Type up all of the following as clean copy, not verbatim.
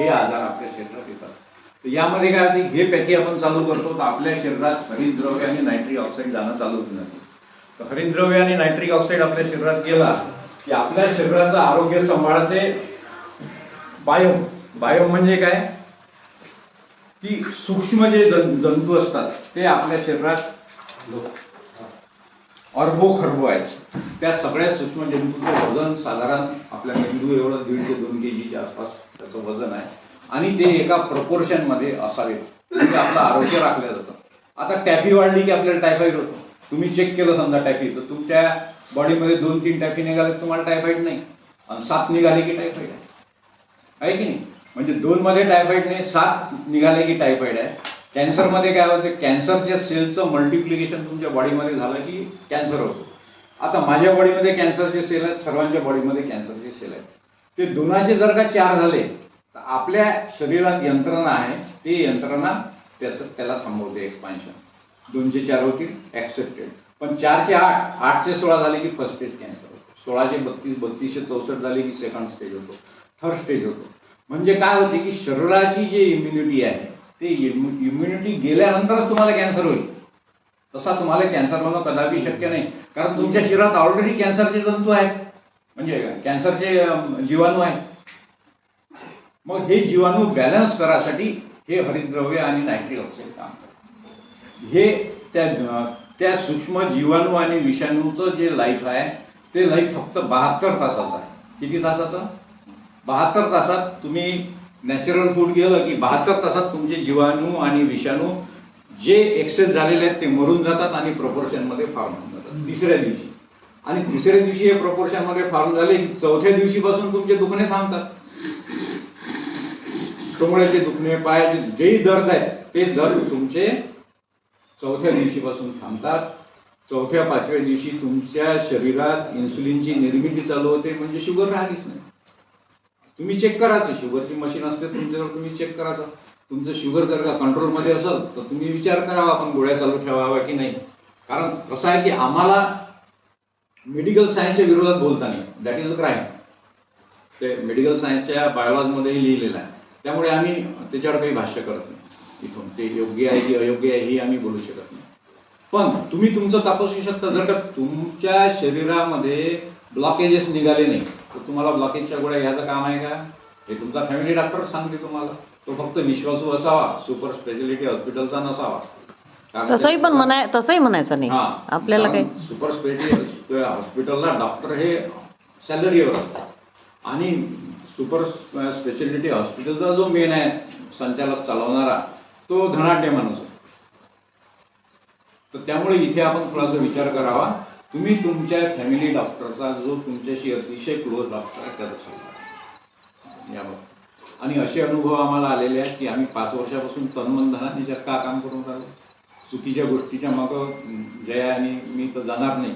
हे आजार आपल्या शरीरात येतात. तर यामध्ये काय होते, हे पॅथी आपण चालू करतो तर आपल्या शरीरात हरितद्रव्य आणि नायट्रिक ऑक्साईड जाणं चालू होऊन जाते. तर हरितद्रव्य आणि नायट्रिक ऑक्साईड आपल्या शरीरात गेला की आपल्या शरीराचं आरोग्य सांभाळते बायोम. बायोम म्हणजे काय की सूक्ष्म जे जंतू असतात ते आपल्या शरीरात खरबो आहेत. त्या सगळ्या सूक्ष्म जंतूचं वजन साधारण आपल्या मेंदू एवढं 1.5 ते 2 kg आसपास त्याचं वजन आहे आणि ते एका प्रपोर्शनमध्ये असावे म्हणजे आपलं आरोग्य राखलं जातं. आता टॅफी वाढली की आपल्याला टायफॉइड होतो. तुम्ही चेक केलं समजा टॅफी, तर तुमच्या बॉडीमध्ये 2-3 टॅफी निघाले तुम्हाला टायफॉइड नाही आणि 7 निघाले की टायफॉइड आहे की नाही. म्हणजे 2 मध्ये टायफॉइड नाही, 7 निघाले की टायफॉइड आहे. कॅन्सरमध्ये काय होते, कॅन्सरच्या सेलचं मल्टिप्लिकेशन तुमच्या बॉडीमध्ये झालं की कॅन्सर होतो. आता माझ्या बॉडीमध्ये कॅन्सरचे सेल आहेत, सर्वांच्या बॉडीमध्ये कॅन्सरचे सेल आहेत. ते दोनाचे जर का 4 झाले तर आपल्या शरीरात यंत्रणा आहे, ती यंत्रणा त्याला थांबवते एक्सपान्शन. 2चे 4 होतील ॲक्सेप्टेड, पण 4चे 8, 8चे 16 झाले की फर्स्ट स्टेज कॅन्सर होतो. 16चे 32, 32चे 64 झाले की सेकंड स्टेज होतो, थर्ड स्टेज होतो. म्हणजे काय होते की शरीराची जी इम्युनिटी आहे ते इम्युनिटी गेल्यानंतरच तुम्हाला कॅन्सर होईल. तसा तुम्हाला कॅन्सर होणं कदापि शक्य नाही, कारण तुमच्या शरीरात ऑलरेडी कॅन्सरचे जंतू आहेत, म्हणजे कॅन्सरचे जीवाणू आहेत. मग हे जीवाणू बॅलन्स करायसाठी हे हरितद्रव्य आणि नायट्रिक ऑक्साईड काम करतात. हे त्या सूक्ष्म जीवाणू आणि विषाणूचं जे लाईफ आहे ते लाईफ फक्त 72 तासाचं आहे. किती तासाचं? 72 तासात तुम्ही नॅचरल फूड गेलं की 72 तासात तुमचे जीवाणू आणि विषाणू जे एक्सेस झालेले आहेत ते मरून जातात आणि प्रपोर्शनमध्ये फॉर्म होऊन जातात तिसऱ्या दिवशी. आणि तिसऱ्या दिवशी हे प्रपोर्शनमध्ये फॉर्म झाले की चौथ्या दिवशीपासून तुमचे दुखणे थांबतात. कमळाचे दुखणे, पायाचे जेही दर्द आहेत ते दर्द तुमचे चौथ्या दिवशीपासून थांबतात. 4-5व्या दिवशी तुमच्या शरीरात इन्सुलिनची निर्मिती चालू होते, म्हणजे शुगर राहिलीच नाही. तुम्ही चेक करायचं, शुगरची मशीन असते तुमच्याजवळ, तुम्ही चेक करायचं. तुमचं शुगर जर का कंट्रोलमध्ये असेल तर तुम्ही विचार करावा आपण गोळ्या चालू ठेवावा की नाही. कारण कसं आहे की आम्हाला मेडिकल सायन्सच्या विरोधात बोलता नाही, दॅट इज अ क्राईम. ते मेडिकल सायन्सच्या बायोलॉजीमध्येही लिहिलेलं आहे. त्यामुळे आम्ही त्याच्यावर काही भाष्य करत नाही. इथून ते योग्य आहे की अयोग्य आहे हे आम्ही बोलू शकत नाही. पण तुम्ही तुमचं तपासू शकता. जर का तुमच्या शरीरामध्ये ब्लॉकेजेस निघाले नाही तर तुम्हाला ब्लॉकेजच्या गोळ्या घ्यायचं काम आहे का? हे तुमचा फॅमिली डॉक्टर सांगते तुम्हाला. तो फक्त विश्वासू असावा, सुपर स्पेशालिटी हॉस्पिटलचा नसावा. तसंही म्हणायचं नाही आपल्याला. काही सुपर स्पेशालिटी हॉस्पिटलला डॉक्टर हे सॅलरीवर असतात आणि सुपर स्पेशालिटी हॉस्पिटलचा जो मेन आहे संचालक चालवणारा तो धनाढ्य माणूस आहे. तर त्यामुळे इथे आपण थोडासा विचार करावा. तुम्ही तुमच्या फॅमिली डॉक्टरचा जो तुमच्याशी अतिशय क्लोज डॉक्टर आहे त्याचा सल्ला याबाबत. आणि असे अनुभव आम्हाला आलेले आहेत की आम्ही 5 वर्षापासून तनमन धनाने त्यात का काम करून राहिलो. चुकीच्या गोष्टीच्या मागं जया आणि मी तर जाणार नाही.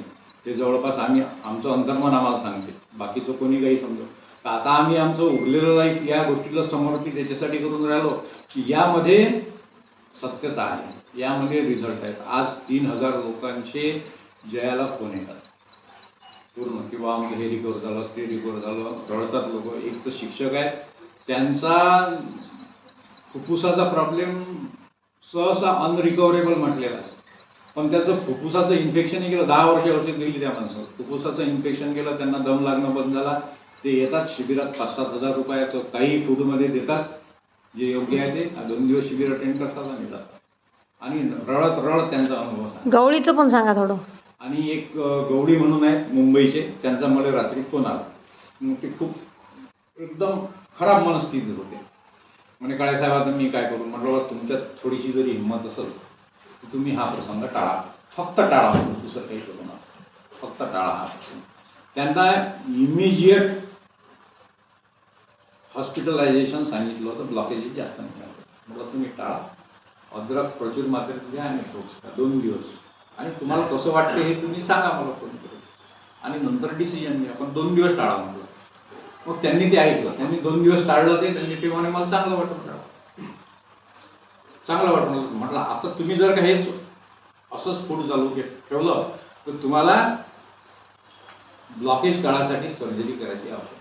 ते जवळपास आमचं अंतर्मन आम्हाला सांगते, बाकीचं कोणी काही समजो. तर आता आम्ही आमचं उरलेलं लाईफ या गोष्टीला समर्पित त्याच्यासाठी करून राहिलो की यामध्ये सत्यता आहे, यामध्ये रिझल्ट आहेत. आज 3000 लोकांचे जयाला फोन येतात पूर्ण, किंवा आमचं हे रिकवर झालं, ते रिकवर झालं, रडतात लोक. एक तर शिक्षक आहेत, त्यांचा फुफ्फुसाचा प्रॉब्लेम सहसा अनरिकव्हरेबल म्हटलेला आहे. पण त्याचं फुफ्फुसाचं इन्फेक्शन गेलं, 10 वर्षे गेली त्या माणसाला. फुफ्फुसाचं इन्फेक्शन गेलं, त्यांना दम लागणं बंद झाला. ते येतात शिबिरात, 5-7 हजार रुपयाचं काही फूडमध्ये देतात जे योग्य आहे ते. 2 दिवस शिबिर अटेंड करतात आणि जातात. आणि रडत त्यांचा अनुभव सांगा. गवळीचं पण सांगा थोडं. आणि एक गवडी म्हणून आहेत मुंबईचे, त्यांचा मला रात्री फोन आला. मग ते खूप एकदम खराब मनस्थितीत होते. म्हणजे काळे साहेब आता मी काय करू. म्हटलं तुमच्यात थोडीशी जरी हिंमत असेल तर तुम्ही हा प्रसंग टाळा, फक्त टाळा. दुसरं काही करू नका, फक्त टाळा हा प्रसंग. त्यांना इमिजिएट हॉस्पिटलायझेशन सांगितलं होतं, ब्लॉकेजेस जास्त नाही. म्हटलं तुम्ही टाळा, अद्रक प्रचूर मात्रेत घ्या आणि फ्रूट्स खा 2 दिवस. आणि तुम्हाला कसं वाटते हे तुम्ही सांगा मला फोन करून, आणि नंतर डिसिजन घ्या. पण 2 दिवस टाळा म्हटलं. मग त्यांनी ते ऐकलं, त्यांनी 2 दिवस टाळलं. त्यांनी ते म्हणे मला चांगलं वाटत राहा, चांगलं वाटत. म्हटलं आता तुम्ही जर का हेच असंच फूड चालू ठेवलं तर तुम्हाला ब्लॉकेज काळासाठी सर्जरी करायची आवश्यकता